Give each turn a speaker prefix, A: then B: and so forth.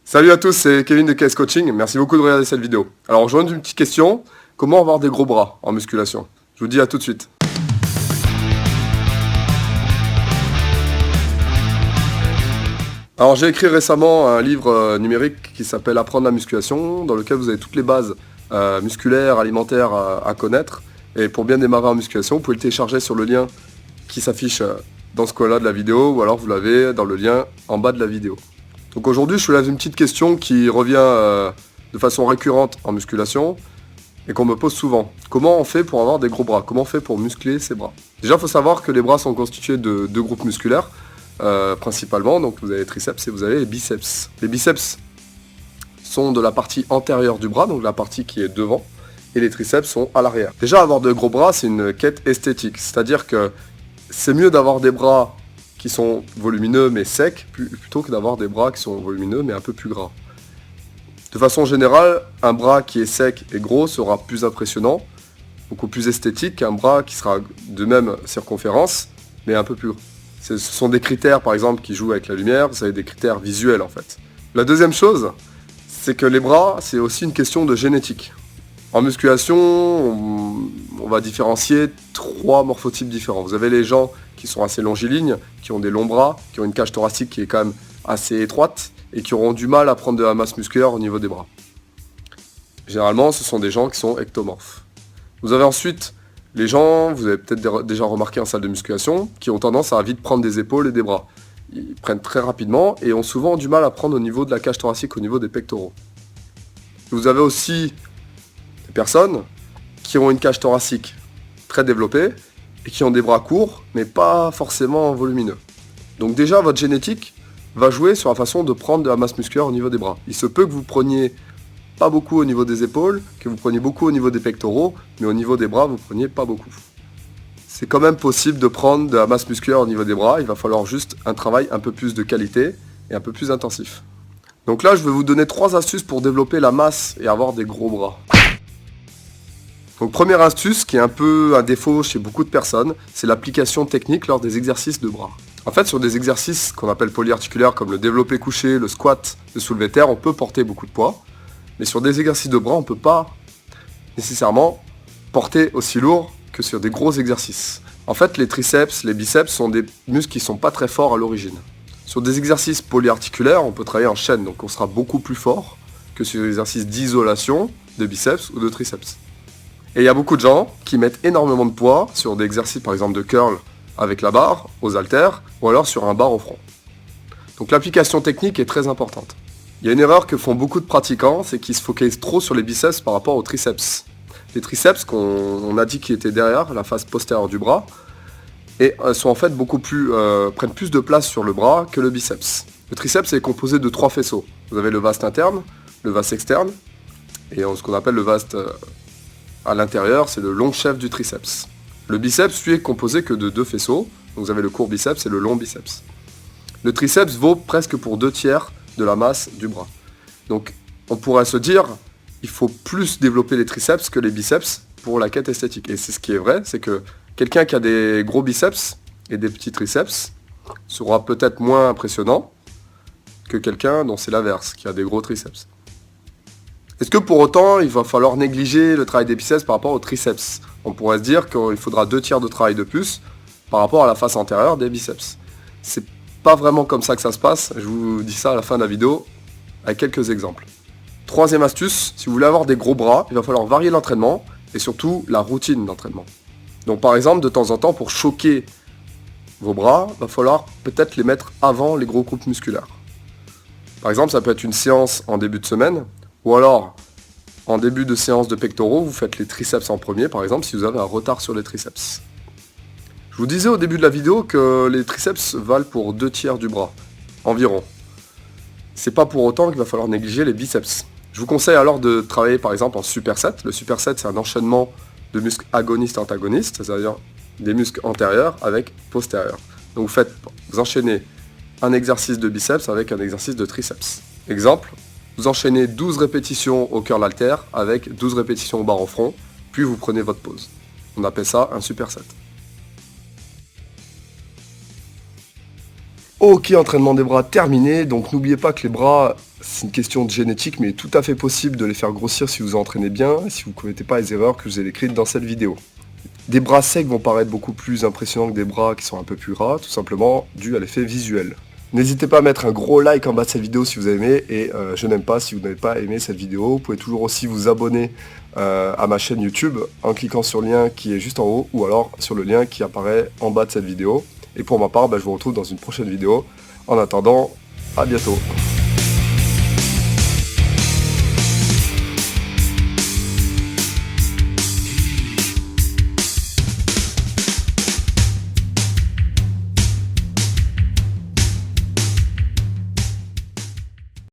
A: Salut à tous, c'est Kevin de KS Coaching, merci beaucoup de regarder cette vidéo. Alors je vous donne une petite question, comment avoir des gros bras en musculation? Je vous dis à tout de suite. Alors j'ai écrit récemment un livre numérique qui s'appelle Apprendre la musculation, dans lequel vous avez toutes les bases musculaires, alimentaires à connaître. Et pour bien démarrer en musculation, vous pouvez le télécharger sur le lien qui s'affiche dans ce coin-là de la vidéo, ou alors vous l'avez dans le lien en bas de la vidéo. Donc aujourd'hui, je soulève une petite question qui revient de façon récurrente en musculation et qu'on me pose souvent. Comment on fait pour avoir des gros bras? Comment on fait pour muscler ses bras? Déjà, il faut savoir que les bras sont constitués de deux groupes musculaires, principalement. Donc vous avez les triceps et vous avez les biceps. Les biceps sont de la partie antérieure du bras, donc la partie qui est devant, et les triceps sont à l'arrière. Déjà, avoir de gros bras, c'est une quête esthétique. C'est-à-dire que c'est mieux d'avoir des bras qui sont volumineux mais secs, plutôt que d'avoir des bras qui sont volumineux mais un peu plus gras. De façon générale, un bras qui est sec et gros sera plus impressionnant, beaucoup plus esthétique qu'un bras qui sera de même circonférence, mais un peu plus gros. Ce sont des critères par exemple qui jouent avec la lumière, vous avez des critères visuels en fait. La deuxième chose, c'est que les bras, c'est aussi une question de génétique. En musculation, on va différencier trois morphotypes différents. Vous avez les gens qui sont assez longilignes, qui ont des longs bras, qui ont une cage thoracique qui est quand même assez étroite et qui auront du mal à prendre de la masse musculaire au niveau des bras. Généralement, ce sont des gens qui sont ectomorphes. Vous avez ensuite les gens, vous avez peut-être déjà remarqué en salle de musculation, qui ont tendance à vite prendre des épaules et des bras. Ils prennent très rapidement et ont souvent du mal à prendre au niveau de la cage thoracique, au niveau des pectoraux. Vous avez aussi des personnes qui ont une cage thoracique très développée et qui ont des bras courts, mais pas forcément volumineux. Donc déjà, votre génétique va jouer sur la façon de prendre de la masse musculaire au niveau des bras. Il se peut que vous preniez pas beaucoup au niveau des épaules, que vous preniez beaucoup au niveau des pectoraux, mais au niveau des bras, vous preniez pas beaucoup. C'est quand même possible de prendre de la masse musculaire au niveau des bras, il va falloir juste un travail un peu plus de qualité et un peu plus intensif. Donc là, je vais vous donner 3 astuces pour développer la masse et avoir des gros bras. Donc première astuce, qui est un peu un défaut chez beaucoup de personnes, c'est l'application technique lors des exercices de bras. En fait, sur des exercices qu'on appelle polyarticulaires comme le développé couché, le squat, le soulevé terre, on peut porter beaucoup de poids. Mais sur des exercices de bras, on ne peut pas nécessairement porter aussi lourd que sur des gros exercices. En fait, les triceps, les biceps sont des muscles qui ne sont pas très forts à l'origine. Sur des exercices polyarticulaires, on peut travailler en chaîne, donc on sera beaucoup plus fort que sur des exercices d'isolation de biceps ou de triceps. Et il y a beaucoup de gens qui mettent énormément de poids sur des exercices par exemple de curl avec la barre, aux haltères, ou alors sur un bar au front. Donc l'application technique est très importante. Il y a une erreur que font beaucoup de pratiquants, c'est qu'ils se focalisent trop sur les biceps par rapport aux triceps. Les triceps qu'on a dit qui étaient derrière, la face postérieure du bras, et sont en fait prennent plus de place sur le bras que le biceps. Le triceps est composé de 3 faisceaux. Vous avez le vaste interne, le vaste externe, et ce qu'on appelle le vaste à l'intérieur, c'est le long chef du triceps. Le biceps, lui, est composé que de 2 faisceaux. Donc vous avez le court biceps et le long biceps. Le triceps vaut presque pour 2/3 de la masse du bras. Donc on pourrait se dire, il faut plus développer les triceps que les biceps pour la quête esthétique. Et c'est ce qui est vrai, c'est que quelqu'un qui a des gros biceps et des petits triceps sera peut-être moins impressionnant que quelqu'un dont c'est l'inverse, qui a des gros triceps. Est-ce que pour autant, il va falloir négliger le travail des biceps par rapport aux triceps? On pourrait se dire qu'il faudra 2/3 de travail de plus par rapport à la face antérieure des biceps. C'est pas vraiment comme ça que ça se passe, je vous dis ça à la fin de la vidéo avec quelques exemples. Troisième astuce, si vous voulez avoir des gros bras, il va falloir varier l'entraînement et surtout la routine d'entraînement. Donc par exemple, de temps en temps, pour choquer vos bras, il va falloir peut-être les mettre avant les gros groupes musculaires. Par exemple, ça peut être une séance en début de semaine, ou alors, en début de séance de pectoraux, vous faites les triceps en premier, par exemple, si vous avez un retard sur les triceps. Je vous disais au début de la vidéo que les triceps valent pour 2/3 du bras, environ. C'est pas pour autant qu'il va falloir négliger les biceps. Je vous conseille alors de travailler par exemple en superset. Le superset, c'est un enchaînement de muscles agonistes-antagonistes, c'est-à-dire des muscles antérieurs avec postérieurs. Donc vous enchaînez un exercice de biceps avec un exercice de triceps. Exemple, vous enchaînez 12 répétitions au curl haltère avec 12 répétitions au bar au front, puis vous prenez votre pause. On appelle ça un superset. Ok, entraînement des bras terminé, donc n'oubliez pas que les bras, C'est une question de génétique, mais tout à fait possible de les faire grossir si vous entraînez bien et si vous ne commettez pas les erreurs que je vous ai décrites dans cette vidéo. Des bras secs vont paraître beaucoup plus impressionnants que des bras qui sont un peu plus gras, tout simplement dû à l'effet visuel. N'hésitez pas à mettre un gros like en bas de cette vidéo si vous avez aimé, et je n'aime pas si vous n'avez pas aimé cette vidéo. Vous pouvez toujours aussi vous abonner à ma chaîne YouTube en cliquant sur le lien qui est juste en haut, ou alors sur le lien qui apparaît en bas de cette vidéo. Et pour ma part, je vous retrouve dans une prochaine vidéo. En attendant, à bientôt.